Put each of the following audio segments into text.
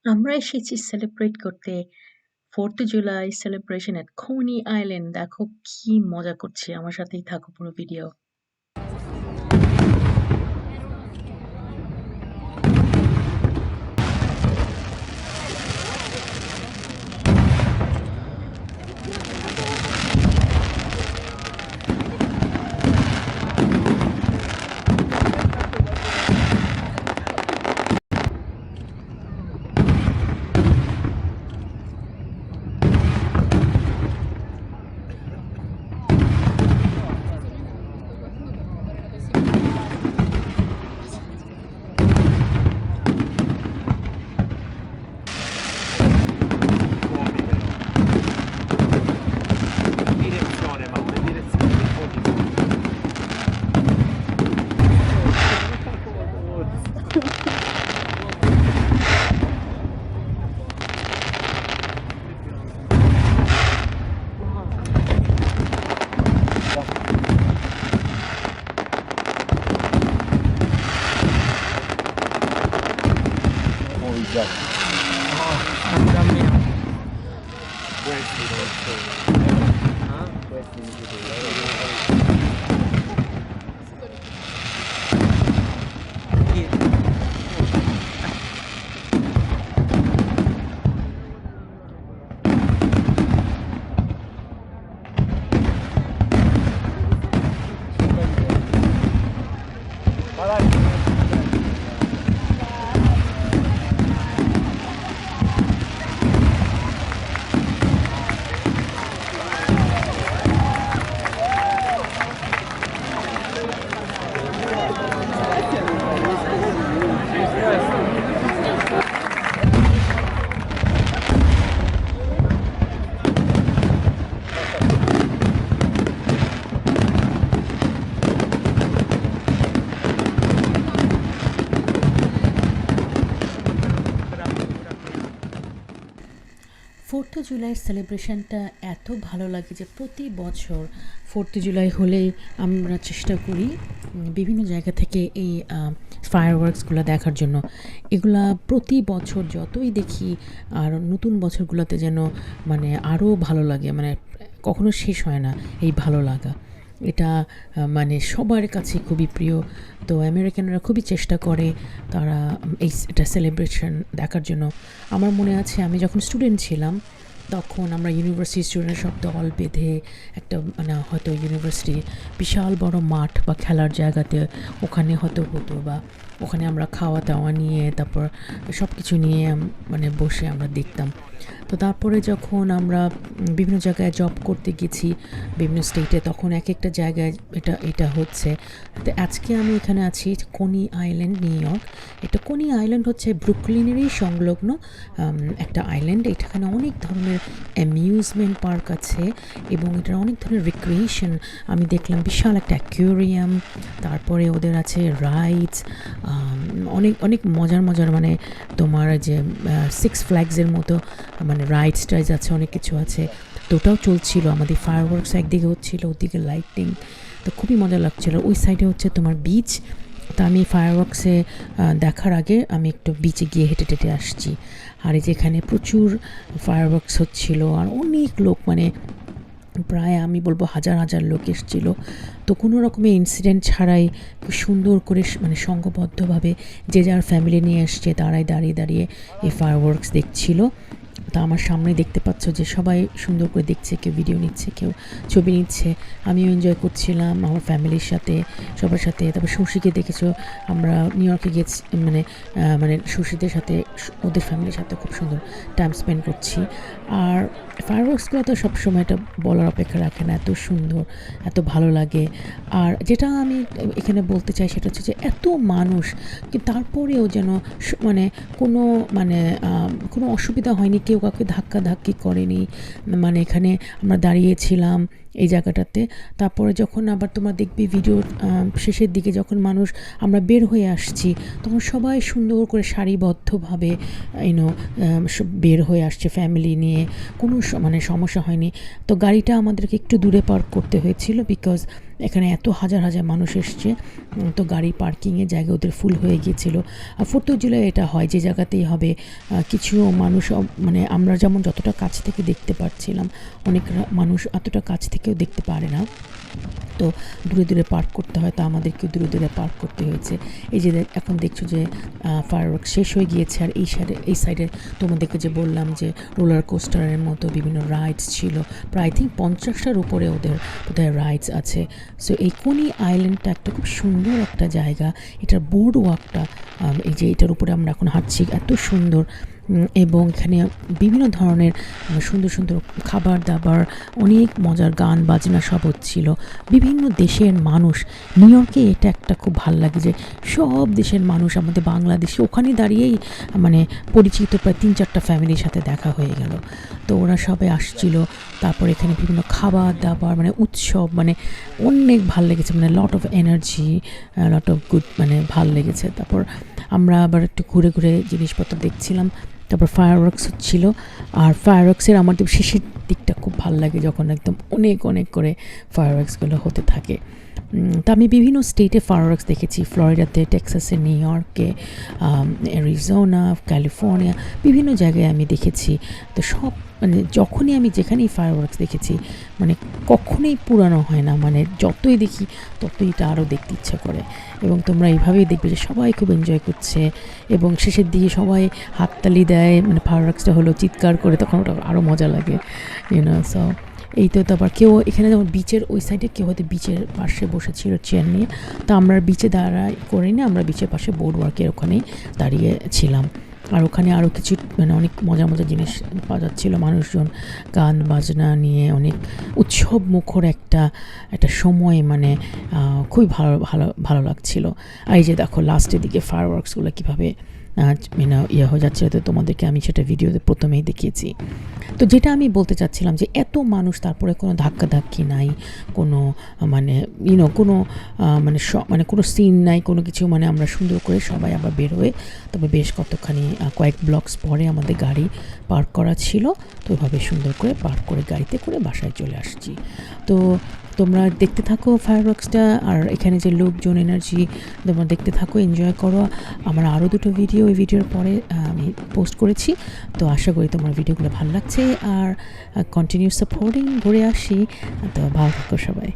আমরা এসেছি সেলিব্রেট করতে 4th জুলাই সেলিব্রেশন এট Coney আইল্যান্ড। দেখো কি মজা করছি। আমার সাথেই থাকো পুরো ভিডিও। もういいじゃん。জুলাইয়ের সেলিব্রেশনটা এত ভালো লাগে যে প্রতি বছর 4th জুলাই হলেই আমরা চেষ্টা করি বিভিন্ন জায়গা থেকে এই ফায়ারওয়ার্কসগুলো দেখার জন্য। এগুলা প্রতি বছর যতই দেখি আর নতুন বছরগুলোতে যেন মানে আরও ভালো লাগে, মানে কখনো শেষ হয় না এই ভালো লাগা। এটা মানে সবার কাছে খুবই প্রিয়। তো আমেরিকানরা খুবই চেষ্টা করে তারা এটা সেলিব্রেশন দেখার জন্য। আমার মনে আছে আমি যখন স্টুডেন্ট ছিলাম তখন আমরা ইউনিভার্সিটি স্টুডেন্ট সব দল বেঁধে একটা মানে হয়তো ইউনিভার্সিটি বিশাল বড় মাঠ বা খেলার জায়গাতে ওখানে হয়তো হতো, বা ওখানে আমরা খাওয়া দাওয়া নিয়ে তারপর সব কিছু নিয়ে মানে বসে আমরা দেখতাম। তো তারপরে যখন আমরা বিভিন্ন জায়গায় জব করতে গেছি বিভিন্ন স্টেটে, তখন এক একটা জায়গায় এটা হচ্ছে। তো আজকে আমি এখানে আছি কোনি আইল্যান্ড, নিউ ইয়র্ক। এটা কোনি আইল্যান্ড হচ্ছে ব্রুকলিনেরই সংলগ্ন একটা আইল্যান্ড। এখানে অনেক ধরনের অ্যামিউজমেন্ট পার্ক আছে এবং এটার অনেক ধরনের রিক্রিয়েশন আমি দেখলাম। বিশাল একটা অ্যাকুয়ারিয়াম, তারপরে ওদের আছে রাইডস, অনেক অনেক মজার মানে তোমার যে সিক্স ফ্ল্যাগসের মতো মানে রাইডস টাইডস আছে, অনেক কিছু আছে। তো ওটাও চলছিল, আমাদের ফায়ারওয়ার্কস একদিকে হচ্ছিলো, ওদিকে লাইটিং, তো খুবই মজা লাগছিলো। ওই সাইডে হচ্ছে তোমার বিচ। তা আমি ফায়ারওয়ার্কসে দেখার আগে আমি একটু বিচে গিয়ে হেঁটে টেটে আসছি। আর এই যেখানে প্রচুর ফায়ারওয়ার্কস হচ্ছিলো আর অনেক লোক, মানে প্রায় আমি বলবো হাজার হাজার লোক এসেছিল। তো কোনো রকমের ইনসিডেন্ট ছাড়াই খুব সুন্দর করে মানে সংঘবদ্ধভাবে যে যার ফ্যামিলি নিয়ে এসছে তারাই দাঁড়িয়ে দাঁড়িয়ে এই ফায়ারওয়ার্কস দেখছিল। তা আমার সামনে দেখতে পাচ্ছ যে সবাই সুন্দর করে দেখছে, কেউ ভিডিও নিচ্ছে, কেউ ছবি নিচ্ছে। আমিও এনজয় করছিলাম আমার ফ্যামিলির সাথে, সবার সাথে। তারপর শশীকে দেখেছো, আমরা নিউ ইয়র্কে গেছি, মানে মানে শশীদের সাথে ওদের ফ্যামিলির সাথে খুব সুন্দর টাইম স্পেন্ড করছি। আর ফায়ারওয়ার্কসগুলো তো সবসময় এটা বলার অপেক্ষা রাখে না, এত সুন্দর, এত ভালো লাগে। আর যেটা আমি এখানে বলতে চাই সেটা হচ্ছে যে এত মানুষ, কিন্তু তারপরেও যেন মানে কোনো মানে কোনো অসুবিধা হয়নি, কেউ কাউকে ধাক্কাধাক্কি করেনি। মানে এখানে আমরা দাঁড়িয়েছিলাম, এই জায়গাটাতে। তারপরে যখন আবার তোমরা দেখবে ভিডিওর শেষের দিকে যখন আমরা বের হয়ে আসছি, তখন সবাই সুন্দর করে সারিবদ্ধভাবে বের হয়ে আসছে ফ্যামিলি নিয়ে। কোনো মানে সমস্যা হয়নি। তো গাড়িটা আমাদেরকে একটু দূরে পার্ক করতে হয়েছিল, বিকজ এখানে এত হাজার হাজার মানুষ এসছে, তো গাড়ি পার্কিংয়ের জায়গা ওদের ফুল হয়ে গিয়েছিল। 4th জুলাই এটা হয় যে জায়গাতেই হবে। কিছু মানুষ মানে আমরা যেমন যতটা কাছ থেকে দেখতে পাচ্ছিলাম, অনেক মানুষ এতটা কাছ থেকেও দেখতে পারে না, তো দূরে দূরে পার্ক করতে হয়, তো আমাদেরকেও দূরে দূরে পার্ক করতে হয়েছে। এই যে এখন দেখছো যে ফায়ারওয়ার্কস শেষ হয়ে গিয়েছে, আর এই সাইডে তোমাদেরকে যে বললাম যে রোলার কোস্টারের মতো বিভিন্ন রাইডস ছিল, প্রায় আই থিঙ্ক 50টার উপরে ওদের বোধহয় রাইডস আছে। সো এই কোনি আইল্যান্ডটা একটা খুব সুন্দর একটা জায়গা। এটার বোর্ড ওয়াকটা, এই যে এটার উপরে আমরা এখন হাঁটছি, এত সুন্দর। এবং এখানে বিভিন্ন ধরনের সুন্দর সুন্দর খাবার দাবার, অনেক মজার গান বাজনা সব হচ্ছিল। বিভিন্ন দেশের মানুষ, নিউ ইয়র্কে এটা একটা খুব ভালো লাগে যে সব দেশের মানুষ, আমাদের বাংলাদেশে ওখানে দাঁড়িয়েই মানে পরিচিত প্রায় 3-4টা ফ্যামিলির সাথে দেখা হয়ে গেল। তো ওরা সবাই আসছিল। তারপর এখানে বিভিন্ন খাবার দাবার, মানে উৎসব, মানে অনেক ভাল লেগেছে, মানে lot of energy, lot of good, মানে ভাল লেগেছে। তারপর আমরা আবার একটু ঘুরে ঘুরে জিনিসপত্র দেখছিলাম। তারপর ফায়ারওয়ার্কস হচ্ছিল। আর ফায়ারওয়ার্কসের আমাদের শেষের দিকটা খুব ভালো লাগে, যখন একদম অনেক অনেক করে ফায়ারওয়ার্কসগুলো হতে থাকে। তো আমি বিভিন্ন স্টেটে ফায়ারওয়ার্কস দেখেছি, ফ্লোরিডাতে, টেক্সাসে, নিউ ইয়র্কে, অ্যারিজোনা, ক্যালিফোর্নিয়া, বিভিন্ন জায়গায় আমি দেখেছি। তো সব মানে যখনই আমি যেখানেই ফায়ারওয়ার্কস দেখেছি, মানে কখনোই পুরানো হয় না, মানে যতই দেখি ততই এটা আরও দেখতে ইচ্ছা করে। এবং তোমরা এইভাবেই দেখবে যে সবাই খুব এনজয় করছে, এবং শেষের দিকে সবাই হাততালি দেয়, মানে ফায়ারওয়ার্কসটা হলো চিৎকার করে, তখন ওটা আরও মজা লাগে, সো এই তো। তারপর কেউ এখানে যেমন বিচের ওই সাইডে কেউ হয়তো বিচের পাশে বসেছিল চেয়ার নিয়ে, তো আমরা বিচে দাঁড়াই করিনি, আমরা বিচের পাশে বোর্ড ওয়ার্কের ওখানেই দাঁড়িয়েছিলাম। আর ওখানে আরও কিছু মানে অনেক মজার মজার জিনিস পাওয়া যাচ্ছিলো, মানুষজন গান বাজনা নিয়ে অনেক উৎসব মুখর একটা সময়, মানে খুবই ভালো ভালো ভালো লাগছিলো। আর এই যে দেখো লাস্টের দিকে ফায়ারওয়ার্কসগুলো কীভাবে হয়ে যাচ্ছে, তো তোমাদেরকে আমি সেটা ভিডিওতে প্রথমেই দেখিয়েছি। তো যেটা আমি বলতে চাচ্ছিলাম যে এত মানুষ, তারপরে কোনো ধাক্কাধাক্কি নাই, কোনো মানে কোনো মানে কোনো সিন নাই, কোনো কিছু, মানে আমরা সুন্দর করে সবাই আবার বের হয়ে, তবে বেশ কতখানি কয়েক ব্লকস পরে আমাদের গাড়ি পার্ক করা ছিল, তো ওইভাবে সুন্দর করে পার্ক করে গাড়িতে করে বাসায় চলে আসছি। তো তোমরা দেখতে থাকো ফায়ারওয়ার্কসটা, আর এখানে যে লোকজন, এনার্জি, তোমরা দেখতে থাকো, এনজয় করো। আমার আরও দুটো ভিডিও এই ভিডিওর পরে আমি পোস্ট করেছি, তো আশা করি তোমার ভিডিওগুলো ভালো লাগছে, আর কন্টিনিউ সাপোর্টিং ঘুরে আসি। তো ভালো থাকো সবাই।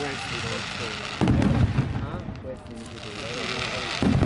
Questi non sono. Questi mi dicono.